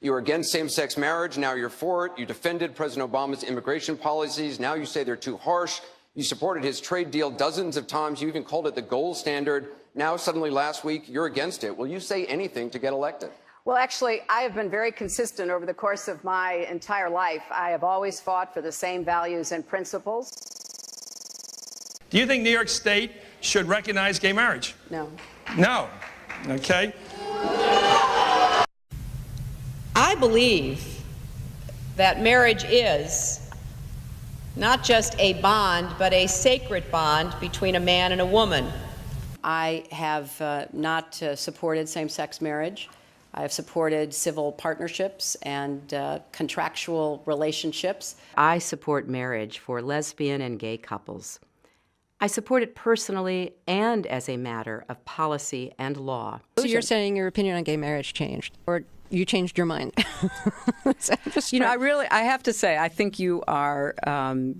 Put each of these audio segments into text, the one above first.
You were against same-sex marriage. Now you're for it. You defended President Obama's immigration policies. Now you say they're too harsh. You supported his trade deal dozens of times. You even called it the gold standard. Now, suddenly last week, you're against it. Will you say anything to get elected? Well, actually, I have been very consistent over the course of my entire life. I have always fought for the same values and principles. Do you think New York State should recognize gay marriage? No. No. Okay. I believe that marriage is not just a bond, but a sacred bond between a man and a woman. I have not supported same-sex marriage. I have supported civil partnerships and contractual relationships. I support marriage for lesbian and gay couples. I support it personally and as a matter of policy and law. So you're saying your opinion on gay marriage changed, or you changed your mind? I have to say, I think you are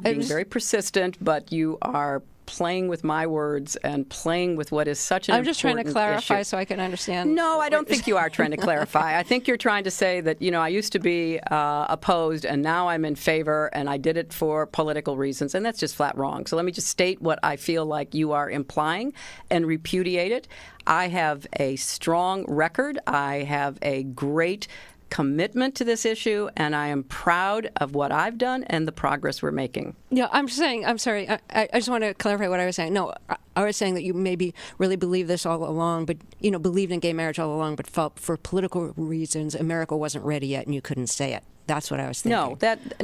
being very persistent, but you are playing with my words and playing with what is such an important issue. I'm just trying to clarify so I can understand. No, I don't think you are trying to clarify. I think you're trying to say that, I used to be opposed and now I'm in favor and I did it for political reasons, and that's just flat wrong. So let me just state what I feel like you are implying and repudiate it. I have a strong record. I have a great commitment to this issue, and I am proud of what I've done and the progress we're making. Yeah, I'm sorry, I just want to clarify what I was saying. No, I was saying that you maybe really believed this all along, but, believed in gay marriage all along, but felt for political reasons America wasn't ready yet and you couldn't say it. That's what I was thinking.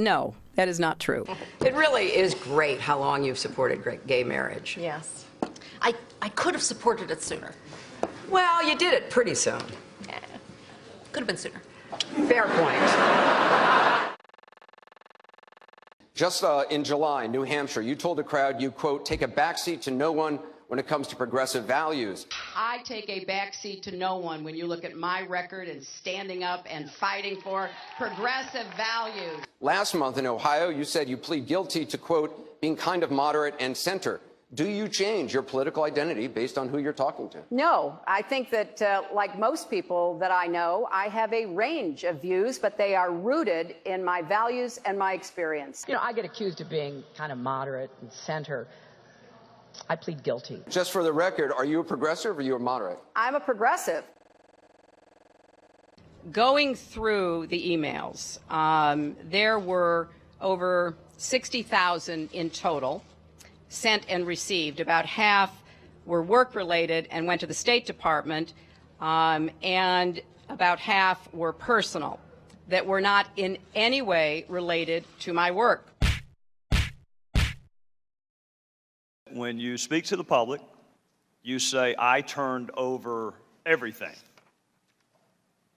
No, that is not true. It really is great how long you've supported gay marriage. Yes. I could have supported it sooner. Well, you did it pretty soon. Yeah. Could have been sooner. Fair point. Just in July, New Hampshire, you told the crowd you, quote, take a backseat to no one when it comes to progressive values. I take a backseat to no one when you look at my record and standing up and fighting for progressive values. Last month in Ohio, you said you plead guilty to, quote, being kind of moderate and center. Do you change your political identity based on who you're talking to? No, I think that, like most people that I know, I have a range of views, but they are rooted in my values and my experience. I get accused of being kind of moderate and center. I plead guilty. Just for the record, are you a progressive or are you a moderate? I'm a progressive. Going through the emails, there were over 60,000 in total sent and received. About half were work-related and went to the State Department, and about half were personal, that were not in any way related to my work. When you speak to the public, you say, I turned over everything.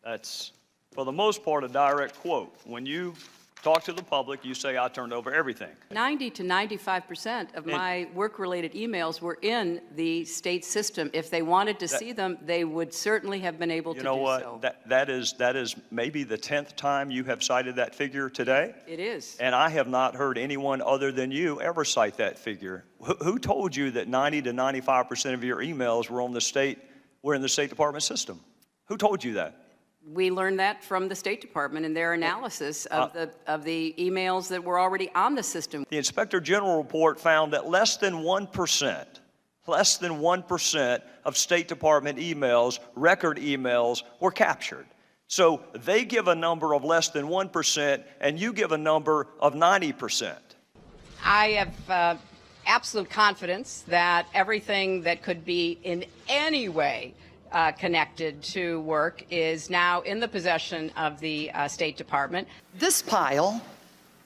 That's, for the most part, a direct quote. When you talk to the public, you say, I turned over everything. 90 to 95% of my work-related emails were in the state system. If they wanted to see them, they would certainly have been able to do so. You know what? That is maybe the 10th time you have cited that figure today. It is. And I have not heard anyone other than you ever cite that figure. Who told you that 90 to 95% of your emails were in the State Department system? Who told you that? We learned that from the State Department in their analysis of the emails that were already on the system. The Inspector General report found that less than 1% of State Department emails, record emails, were captured. So they give a number of less than 1%, and you give a number of 90%. I have absolute confidence that everything that could be in any way connected to work is now in the possession of the State Department. This pile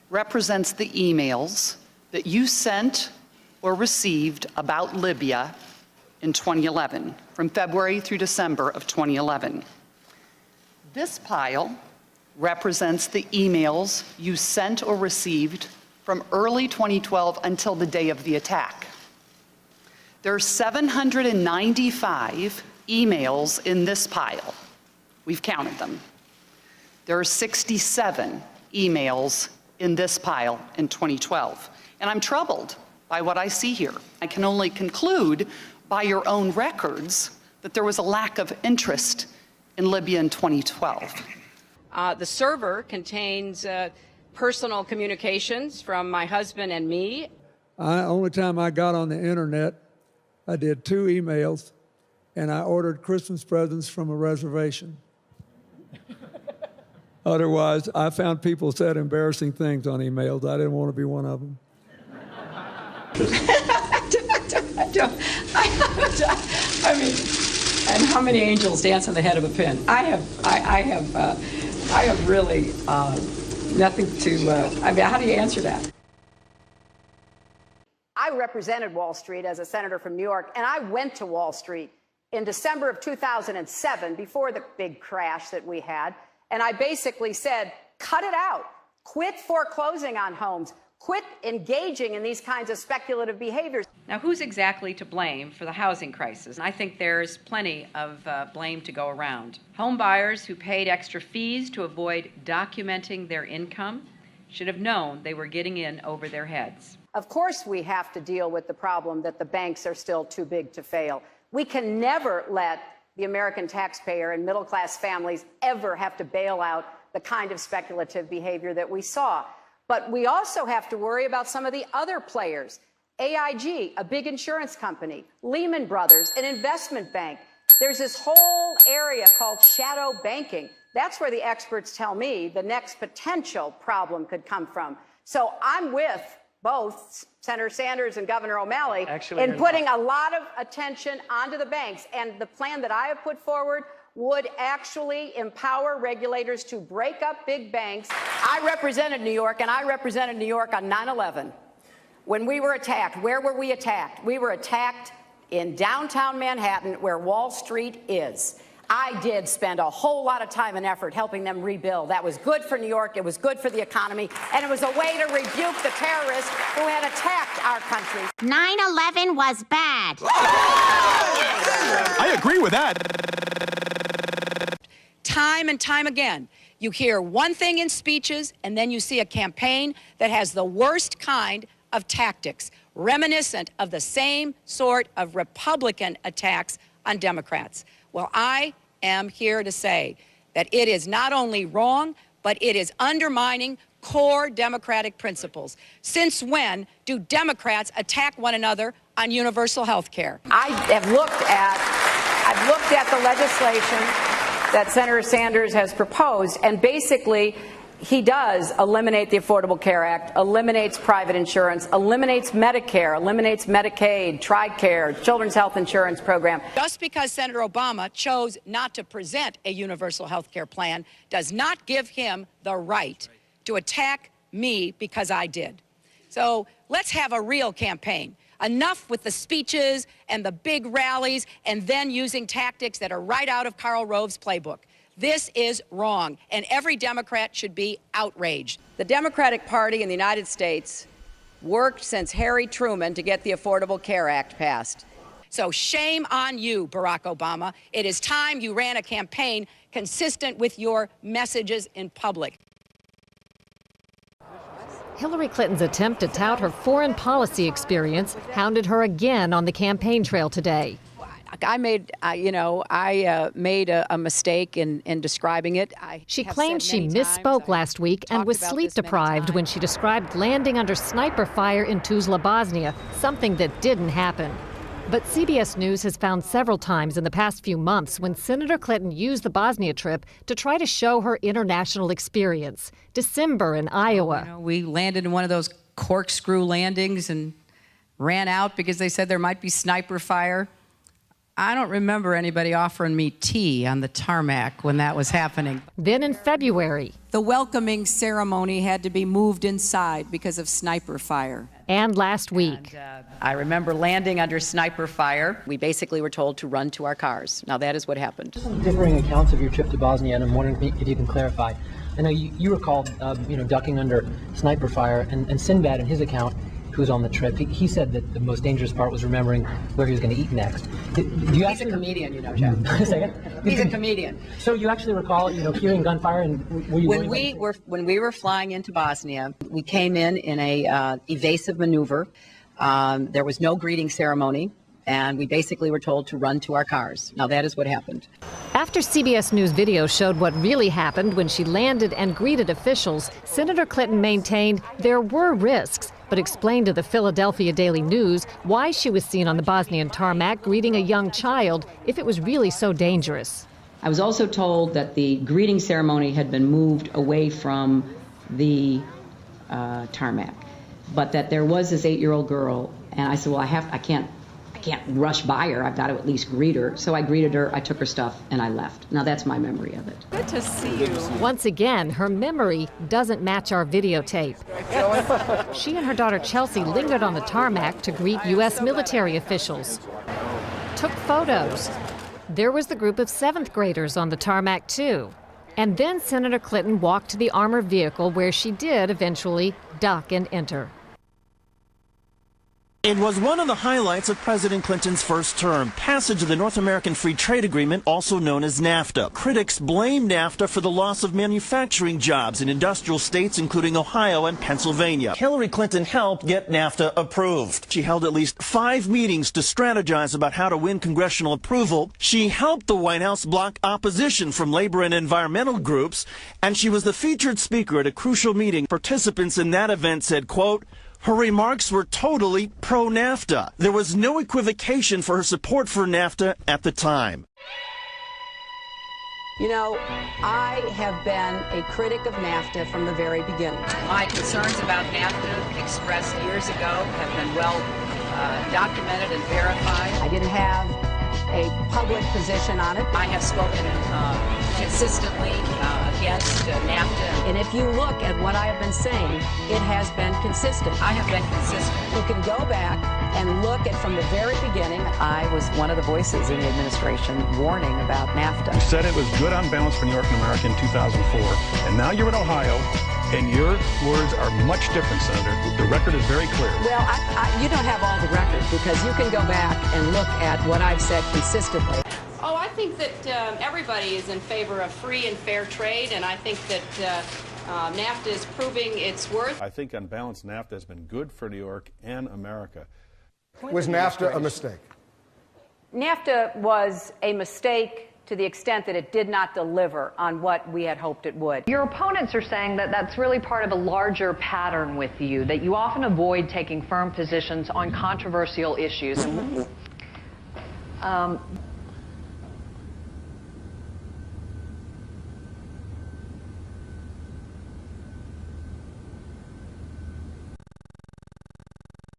represents the emails that you sent or received about Libya in 2011, from February through December of 2011. This pile represents the emails you sent or received from early 2012 until the day of the attack. There are 795 emails in this pile. We've counted them. There are 67 emails in this pile in 2012. And I'm troubled by what I see here. I can only conclude by your own records that there was a lack of interest in Libya in 2012. The server contains personal communications from my husband and me. Only time I got on the internet, I did 2 emails, and I ordered Christmas presents from a reservation. Otherwise, I found people said embarrassing things on emails. I didn't want to be one of them. I mean, and how many angels dance on the head of a pin? I have really nothing to. I mean, how do you answer that? I represented Wall Street as a senator from New York, and I went to Wall Street in December of 2007, before the big crash that we had, and I basically said, cut it out. Quit foreclosing on homes. Quit engaging in these kinds of speculative behaviors. Now, who's exactly to blame for the housing crisis? I think there's plenty of blame to go around. Home buyers who paid extra fees to avoid documenting their income should have known they were getting in over their heads. Of course, we have to deal with the problem that the banks are still too big to fail. We can never let the American taxpayer and middle-class families ever have to bail out the kind of speculative behavior that we saw. But we also have to worry about some of the other players. AIG, a big insurance company, Lehman Brothers, an investment bank. There's this whole area called shadow banking. That's where the experts tell me the next potential problem could come from. So I'm with both Senator Sanders and Governor O'Malley in putting a lot of attention onto the banks. And the plan that I have put forward would actually empower regulators to break up big banks. I represented New York, and I represented New York on 9/11. When we were attacked, where were we attacked? We were attacked in downtown Manhattan, where Wall Street is. I did spend a whole lot of time and effort helping them rebuild. That was good for New York, it was good for the economy, and it was a way to rebuke the terrorists who had attacked our country. 9/11 was bad. I agree with that. Time and time again, you hear one thing in speeches, and then you see a campaign that has the worst kind of tactics, reminiscent of the same sort of Republican attacks on Democrats. Well, I am here to say that it is not only wrong, but it is undermining core democratic principles. Since when do Democrats attack one another on universal health care? I've looked at the legislation that Senator Sanders has proposed, and basically he does eliminate the Affordable Care Act, eliminates private insurance, eliminates Medicare, eliminates Medicaid, TRICARE, Children's Health Insurance Program. Just because Senator Obama chose not to present a universal health care plan does not give him the right to attack me because I did. So let's have a real campaign. Enough with the speeches and the big rallies and then using tactics that are right out of Karl Rove's playbook. This is wrong, and every Democrat should be outraged. The Democratic Party in the United States worked since Harry Truman to get the Affordable Care Act passed. So shame on you, Barack Obama. It is time you ran a campaign consistent with your messages in public. Hillary Clinton's attempt to tout her foreign policy experience hounded her again on the campaign trail today. I made a mistake in describing it. She claimed she misspoke last week and was sleep deprived when she described landing under sniper fire in Tuzla, Bosnia, something that didn't happen. But CBS News has found several times in the past few months when Senator Clinton used the Bosnia trip to try to show her international experience. December in Iowa. We landed in one of those corkscrew landings and ran out because they said there might be sniper fire. I don't remember anybody offering me tea on the tarmac when that was happening. Then in February. The welcoming ceremony had to be moved inside because of sniper fire. And last week. I remember landing under sniper fire. We basically were told to run to our cars. Now that is what happened. Some differing accounts of your trip to Bosnia, and I'm wondering if you can clarify. I know you recalled, ducking under sniper fire, and Sinbad in his account, who was on the trip, he said that the most dangerous part was remembering where he was going to eat next. He's a comedian, Jeff. He's a comedian. So you actually recall, hearing gunfire, and were you when we were flying into Bosnia, we came in a evasive maneuver. There was no greeting ceremony, and we basically were told to run to our cars. Now, that is what happened. After CBS News video showed what really happened when she landed and greeted officials, Senator Clinton maintained there were risks, but explained to the Philadelphia Daily News why she was seen on the Bosnian tarmac greeting a young child if it was really so dangerous. I was also told that the greeting ceremony had been moved away from the tarmac, but that there was this 8-year-old girl, and I said, well, I can't rush by her. I've got to at least greet her. So I greeted her, I took her stuff, and I left. Now that's my memory of it. Good to see you. Once again, her memory doesn't match our videotape. She and her daughter Chelsea lingered on the tarmac to greet U.S. military officials, took photos. There was the group of 7th graders on the tarmac, too. And then Senator Clinton walked to the armored vehicle where she did eventually duck and enter. It was one of the highlights of President Clinton's first term, passage of the North American Free Trade Agreement, also known as NAFTA. Critics blamed NAFTA for the loss of manufacturing jobs in industrial states, including Ohio and Pennsylvania. Hillary Clinton helped get NAFTA approved. She held at least 5 meetings to strategize about how to win congressional approval. She helped the White House block opposition from labor and environmental groups, and she was the featured speaker at a crucial meeting. Participants in that event said, quote, her remarks were totally pro-NAFTA. There was no equivocation for her support for NAFTA at the time. You know, I have been a critic of NAFTA from the very beginning. My concerns about NAFTA expressed years ago have been well documented and verified. I didn't have a public position on it. I have spoken consistently against NAFTA. And if you look at what I have been saying, it has been consistent. I have been consistent. You can go back and look at from the very beginning. I was one of the voices in the administration warning about NAFTA. You said it was good on balance for New York and America in 2004, and now you're in Ohio, and your words are much different, Senator. The record is very clear. Well, you don't have all the records because you can go back and look at what I've said consistently. Oh, I think that everybody is in favor of free and fair trade, and I think that NAFTA is proving its worth. I think on balance, NAFTA has been good for New York and America. Was NAFTA a mistake? NAFTA was a mistake to the extent that it did not deliver on what we had hoped it would. Your opponents are saying that that's really part of a larger pattern with you, that you often avoid taking firm positions on controversial issues.